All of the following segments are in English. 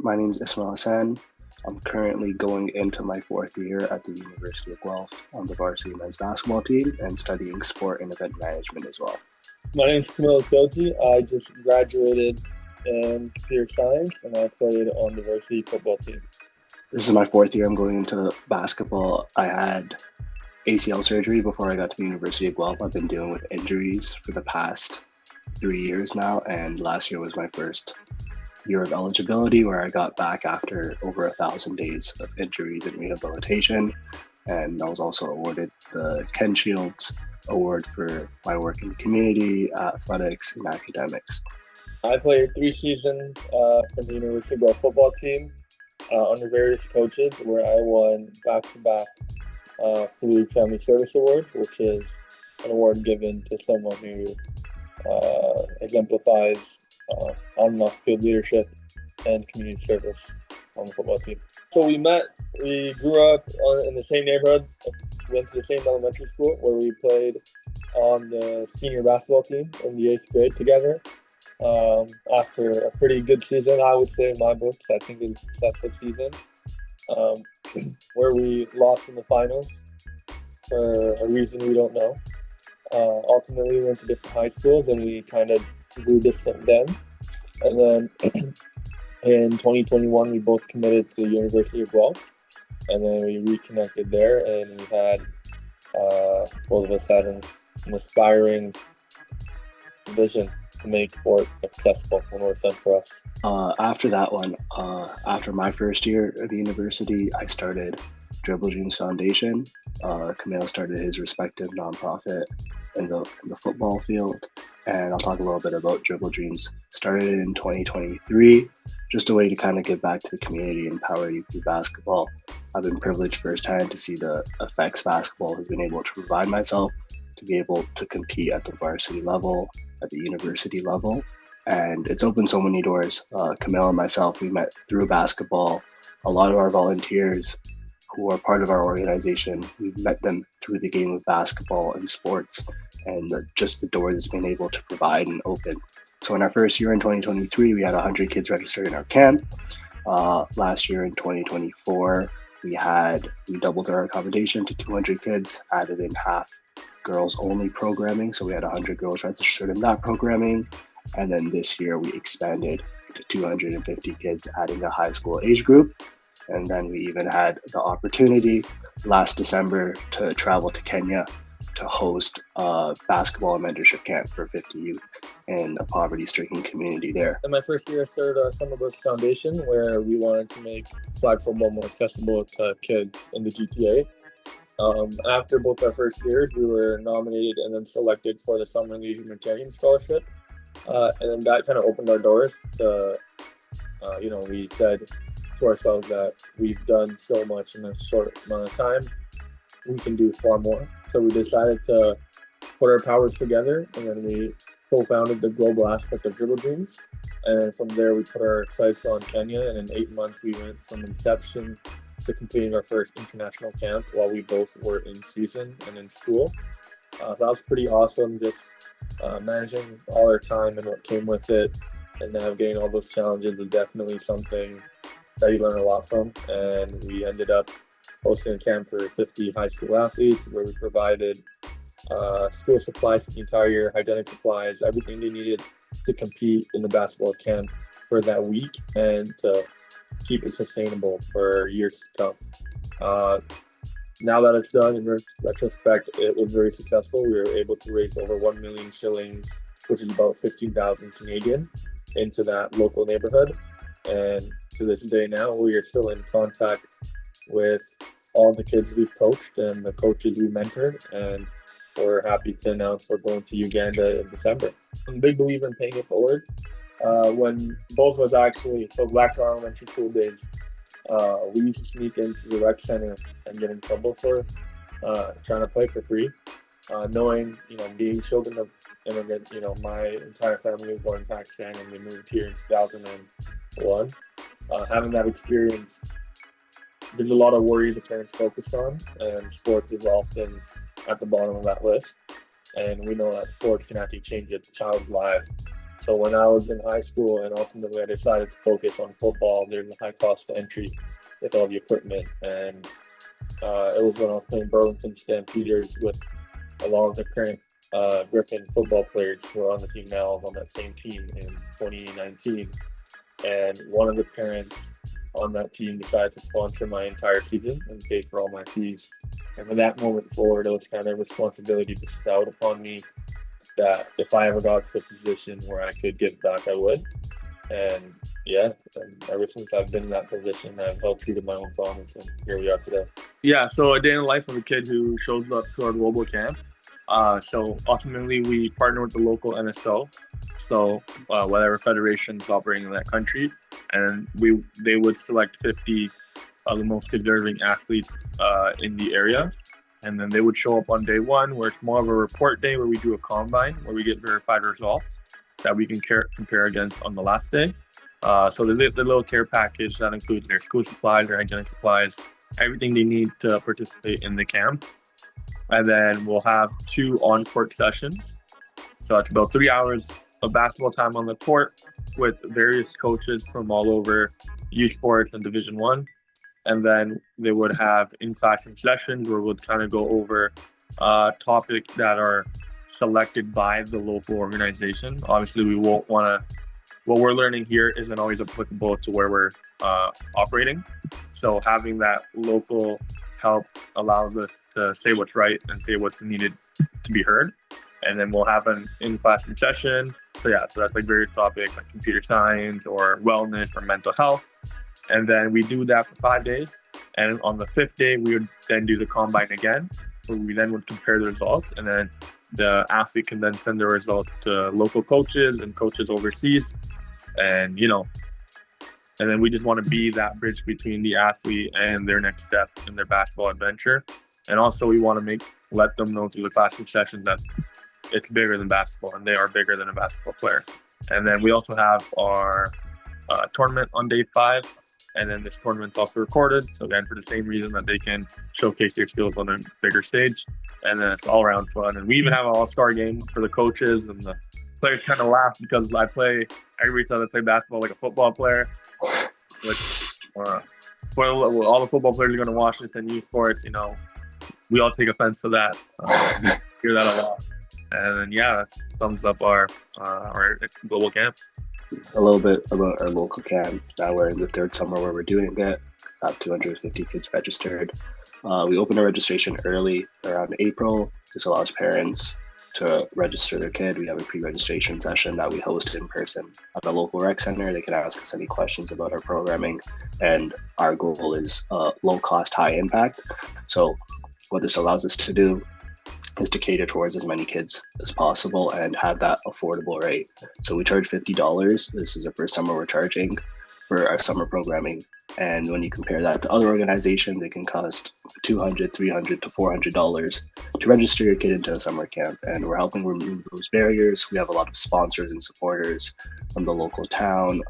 My name is Ismail Hassan. I'm currently going into my fourth year at the University of Guelph on the varsity men's basketball team and studying sport and event management as well. My name is Kumail Khilji. I just graduated in computer science and I played on the varsity football team. This is my fourth year. I'm going into basketball. I had ACL surgery before I got to the University of Guelph. I've been dealing with injuries for the past 3 years now, and last year was my first year of eligibility where I got back after over 1,000 days of injuries and rehabilitation. And I was also awarded the Ken Shields Award for my work in the community, athletics, and academics. I played 3 seasons for the University of Guelph football team under various coaches, where I won back-to-back Flu Family Service Award, which is an award given to someone who exemplifies on and off field leadership and community service on the football team. So we grew up in the same neighborhood, went to the same elementary school where we played on the senior basketball team in the 8th grade together. After a pretty good season, I would say in my books, I think it was a successful season, where we lost in the finals for a reason we don't know. Ultimately, we went to different high schools and we kind of grew distant then. And then in 2021, we both committed to the University of Guelph, and then we reconnected there, and we had both of us had an aspiring vision to make sport accessible and more fun for us. After that one, after my first year at the university, I started Dribble Dreams Foundation. Kumail started his respective nonprofit in the football field, and I'll talk a little bit about Dribble Dreams. Started in 2023, just a way to kind of give back to the community and empower youth through basketball. I've been privileged firsthand to see the effects basketball has been able to provide myself to be able to compete at the varsity level, at the university level, and it's opened so many doors. Kumail and myself, we met through basketball. A lot of our volunteers who are part of our organization, we've met them through the game of basketball and sports, and just the doors it's been able to provide and open. So in our first year in 2023, we had 100 kids registered in our camp. Last year in 2024, we doubled our accommodation to 200 kids, added in half girls only programming. So we had 100 girls registered in that programming. And then this year we expanded to 250 kids, adding a high school age group. And then we even had the opportunity last December to travel to Kenya to host a basketball and mentorship camp for 50 youth in a poverty-stricken community there. In my first year, I started Summer Books Foundation, where we wanted to make flag football more accessible to kids in the GTA. After both our first years, we were nominated and then selected for the Summer League Humanitarian Scholarship. And then that kind of opened our doors to, we said to ourselves that we've done so much in a short amount of time, we can do far more. So we decided to put our powers together, and then we co-founded the global aspect of Dribble Dreams. And from there, we put our sights on Kenya, and in 8 months, we went from inception to completing our first international camp while we both were in season and in school. That was pretty awesome, just managing all our time and what came with it, and navigating all those challenges was definitely something that you learn a lot from. And we ended up hosting a camp for 50 high school athletes, where we provided school supplies for the entire year, hygienic supplies, everything they needed to compete in the basketball camp for that week and to keep it sustainable for years to come. Now that it's done, in retrospect, it was very successful. We were able to raise over 1 million shillings, which is about 15,000 Canadian, into that local neighborhood. And to this day now, we are still in contact with all the kids we've coached and the coaches we mentored, and we're happy to announce we're going to Uganda in December. I'm a big believer in paying it forward. When both of us actually, so back to our elementary school days, we used to sneak into the rec center and get in trouble for trying to play for free. Knowing, being children of immigrants, my entire family was born in Pakistan and we moved here in 2001. Having that experience, there's a lot of worries the parents focus on, and sports is often at the bottom of that list. And we know that sports can actually change a child's life So when I was in high school and ultimately I decided to focus on football, there's a high cost to entry with all the equipment. And it was when I was playing Burlington Stampeders with along with the current Griffin football players who are on the team now. I was on that same team in 2019. And one of the parents on that team decided to sponsor my entire season and pay for all my fees. And from that moment forward, it was kind of a responsibility bestowed upon me that if I ever got to a position where I could give back, I would. And yeah, and ever since I've been in that position, I've held true to my own promise, and here we are today. Yeah, so a day in the life of a kid who shows up to our global camp. So ultimately, we partner with the local NSO, so whatever federation is operating in that country, and they would select 50 of the most deserving athletes in the area. And then they would show up on day one, where it's more of a report day, where we do a combine, where we get verified results that we can compare against on the last day. So the little care package that includes their school supplies, their hygienic supplies, everything they need to participate in the camp. And then we'll have 2 on-court sessions. So it's about 3 hours of basketball time on the court with various coaches from all over youth sports and Division One. And then they would have in-classroom sessions where we'll kind of go over topics that are selected by the local organization. Obviously, we won't want to, what we're learning here isn't always applicable to where we're operating. So having that local help allows us to say what's right and say what's needed to be heard. And then we'll have an in-classroom session. So that's like various topics like computer science or wellness or mental health. And then we do that for 5 days. And on the 5th day, we would then do the combine again, where we then would compare the results. And then the athlete can then send their results to local coaches and coaches overseas. And, and then we just want to be that bridge between the athlete and their next step in their basketball adventure. And also we want to let them know through the classroom sessions that it's bigger than basketball and they are bigger than a basketball player. And then we also have our tournament on day 5. And then this tournament's also recorded. So again, for the same reason that they can showcase their skills on a bigger stage. And then it's all around fun. And we even have an all-star game for the coaches, and the players kind of laugh because everybody says I play basketball like a football player. Which, all the football players are going to watch this in youth sports, we all take offense to that. Hear that a lot. And then, that sums up our global camp. A little bit about our local camp. Now we're in the 3rd summer where we're doing it. About 250 kids registered. We opened our registration early around April. This allows parents to register their kid. We have a pre-registration session that we host in person at the local rec center. They can ask us any questions about our programming. And our goal is low cost, high impact. So what this allows us to do is to cater towards as many kids as possible and have that affordable rate. So we charge $50. This is the first summer we're charging for our summer programming. And when you compare that to other organizations, it can cost $200, $300 to $400 to register your kid into a summer camp. And we're helping remove those barriers. We have a lot of sponsors and supporters from the local town,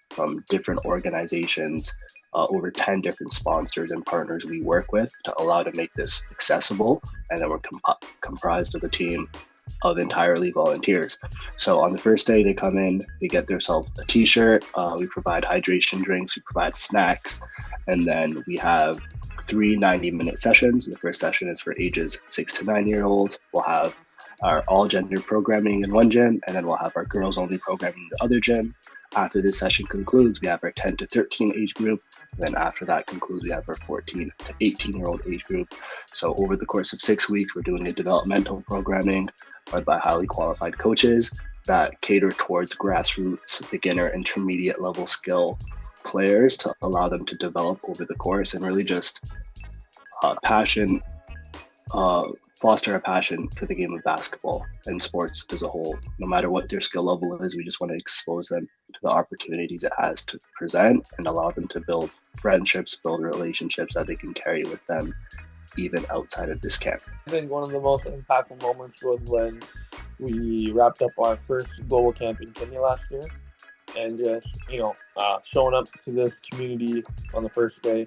from different organizations, over 10 different sponsors and partners we work with to allow to make this accessible. And then we're comprised of a team of entirely volunteers. So on the first day they come in, they get themselves a t-shirt, we provide hydration drinks, we provide snacks, and then we have 3 90-minute sessions. The first session is for ages 6 to 9 year olds. We'll have our all gender programming in one gym, and then we'll have our girls only programming in the other gym. After this session concludes, we have our 10 to 13 age group. And then after that concludes, we have our 14 to 18-year-old age group. So over the course of 6 weeks, we're doing a developmental programming led by highly qualified coaches that cater towards grassroots, beginner, intermediate level skill players to allow them to develop over the course and really just foster a passion for the game of basketball and sports as a whole. No matter what their skill level is, we just want to expose them to the opportunities it has to present and allow them to build friendships, build relationships that they can carry with them even outside of this camp. I think one of the most impactful moments was when we wrapped up our first global camp in Kenya last year, and just showing up to this community on the first day,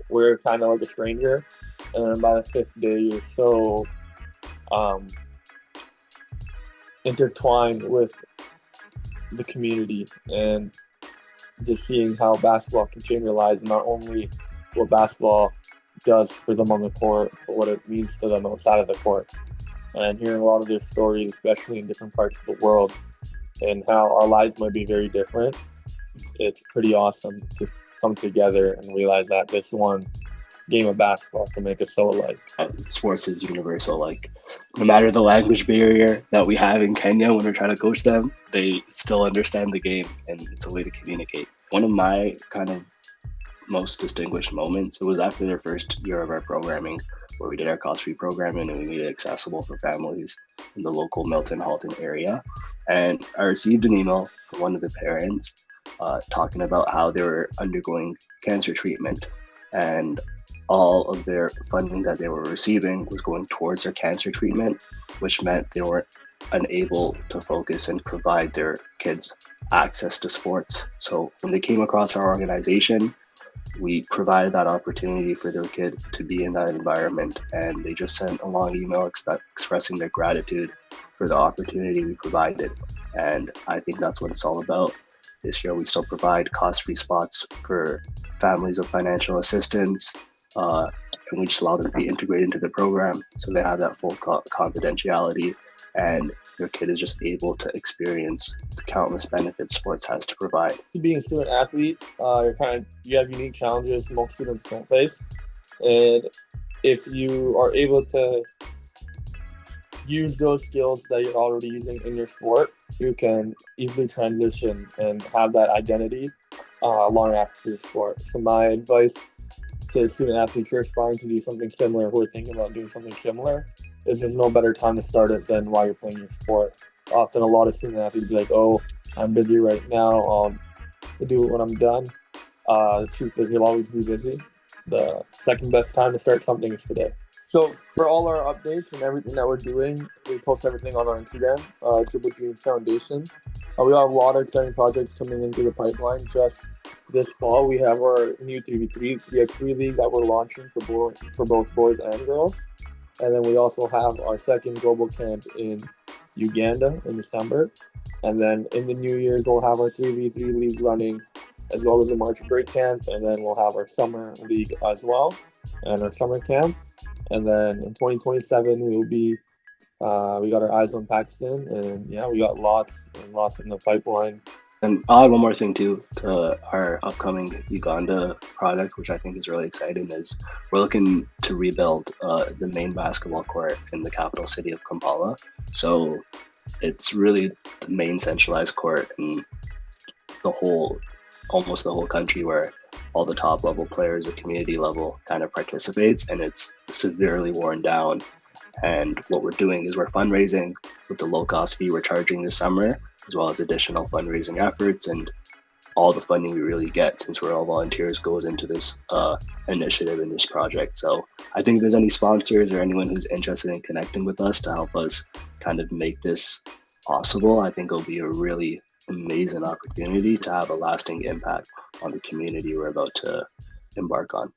we're kind of like a stranger, and then by the 5th day you're so intertwined with the community and just seeing how basketball can change their lives, and not only what basketball does for them on the court, but what it means to them outside of the court. And hearing a lot of their stories, especially in different parts of the world, and how our lives might be very different, it's pretty awesome to come together and realize that this one game of basketball can make us so alike. Sports is universal. Like, no matter the language barrier that we have in Kenya when we're trying to coach them, they still understand the game, and it's a way to communicate. One of my kind of most distinguished moments, it was after their first year of our programming, where we did our cost-free programming and we made it accessible for families in the local Milton Halton area. And I received an email from one of the parents talking about how they were undergoing cancer treatment, and all of their funding that they were receiving was going towards their cancer treatment, which meant they were unable to focus and provide their kids access to sports. So when they came across our organization, we provided that opportunity for their kid to be in that environment, and they just sent a long email expressing their gratitude for the opportunity we provided. And I think that's what it's all about. This year we still provide cost-free spots for families of financial assistance, and we just allow them to be integrated into the program, so they have that full confidentiality, and their kid is just able to experience the countless benefits sports has to provide. Being a student athlete, you have unique challenges most students don't face, and if you are able to use those skills that you're already using in your sport, you can easily transition and have that identity long after your sport. So my advice to student athletes who are aspiring to do something similar, who are thinking about doing something similar, is there's no better time to start it than while you're playing your sport. Often a lot of student athletes be like, oh, I'm busy right now, I'll do it when I'm done. The truth is you'll always be busy. The second best time to start something is today. So for all our updates and everything that we're doing, we post everything on our Instagram, Dribble Dreams Foundation. We have a lot of exciting projects coming into the pipeline. Just this fall, we have our new 3x3 league that we're launching for both boys and girls. And then we also have our second global camp in Uganda in December. And then in the new year, we'll have our 3v3 league running, as well as a March break camp. And then we'll have our summer league as well, and our summer camp. And then in 2027, we'll be, we got our eyes on Pakistan, and yeah, we got lots and lots in the pipeline. And I'll add one more thing too to our upcoming Uganda product, which I think is really exciting, is we're looking to rebuild the main basketball court in the capital city of Kampala. So it's really the main centralized court in almost the whole country, where all the top level players at community level kind of participates, and it's severely worn down. And what we're doing is we're fundraising with the low cost fee we're charging this summer, as well as additional fundraising efforts, and all the funding we really get, since we're all volunteers, goes into this initiative and this project. So I think if there's any sponsors or anyone who's interested in connecting with us to help us kind of make this possible, I think it'll be a really amazing opportunity to have a lasting impact on the community we're about to embark on.